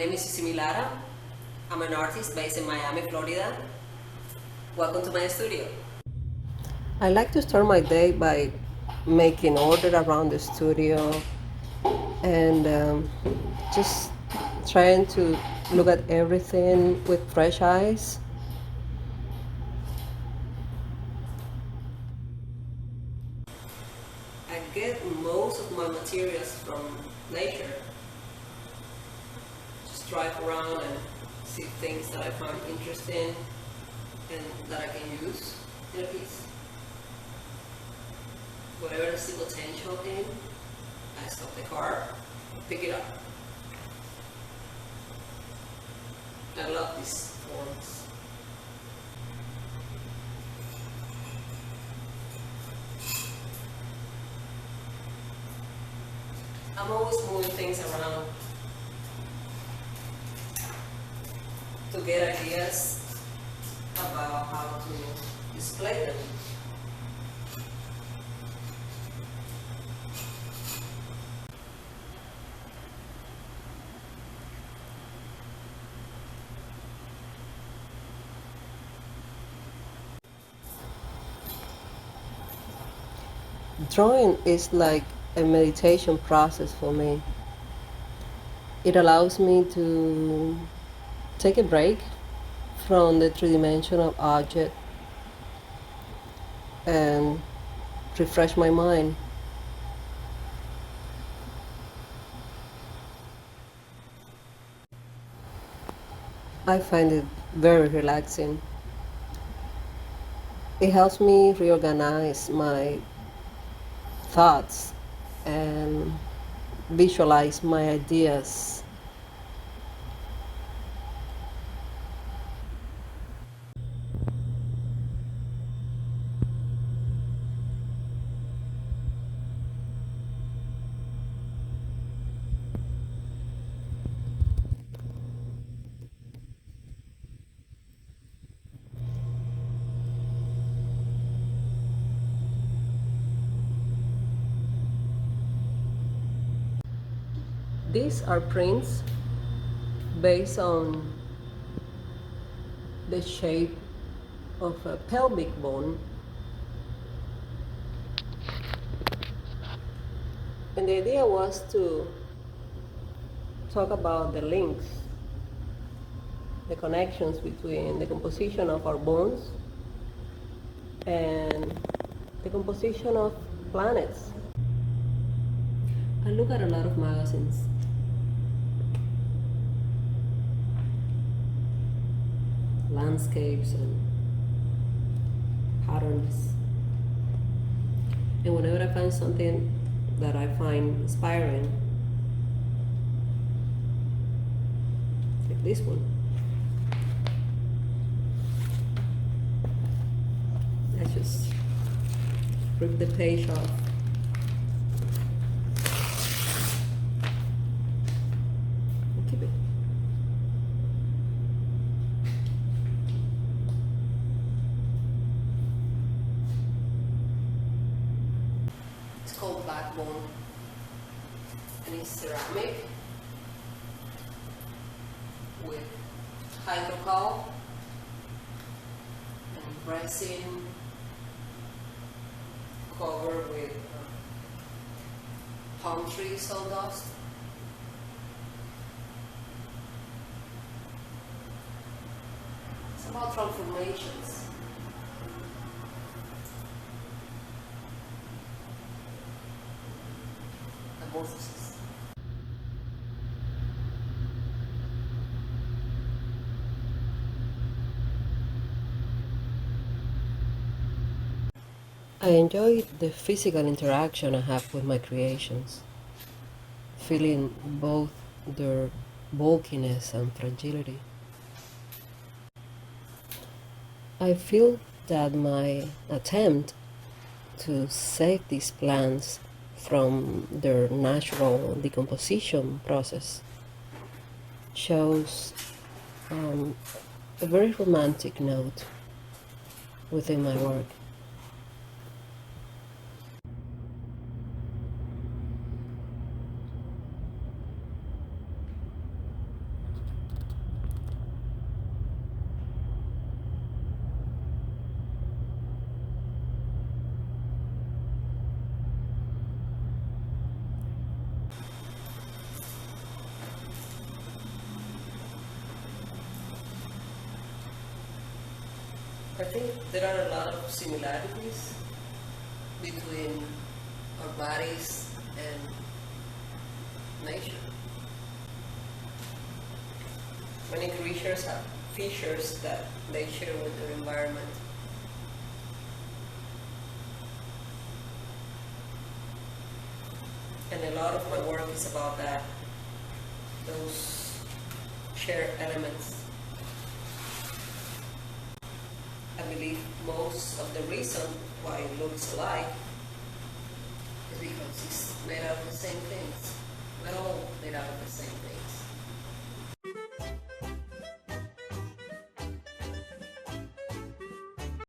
name is Yusimy Lara. I'm an artist based in Miami, Florida. Welcome to my studio. I like to start my day by making order around the studio and just trying to look at everything with fresh eyes. I get most of my materials from nature. Just drive around and see things that I find interesting and that I can use in a piece. Whatever I see potential in, I stop the car, pick it up. I love these forms. I'm always moving things around to get ideas about how to display them. Drawing is like a meditation process for me. It allows me to take a break from the three-dimensional object and refresh my mind. I find it very relaxing. It helps me reorganize my thoughts and visualize my ideas. These are prints based on the shape of a pelvic bone. And the idea was to talk about the links, the connections between the composition of our bones and the composition of planets. I look at a lot of magazines. Landscapes and patterns. And whenever I find something that I find inspiring, like this one, I just rip the page off. And keep it. It's called backbone, and it's ceramic with hydrocal and resin covered with palm tree sawdust. It's about transformations. Metamorphosis. I enjoy the physical interaction I have with my creations, feeling both their bulkiness and fragility. I feel that my attempt to save these plants from their natural decomposition process shows a very romantic note within my work. I think there are a lot of similarities between our bodies and nature. Many creatures have features that they share with their environment. And a lot of my work is about that, those shared elements. I believe most of the reason why it looks alike is because it's made out of the same things. We're all made out of the same things.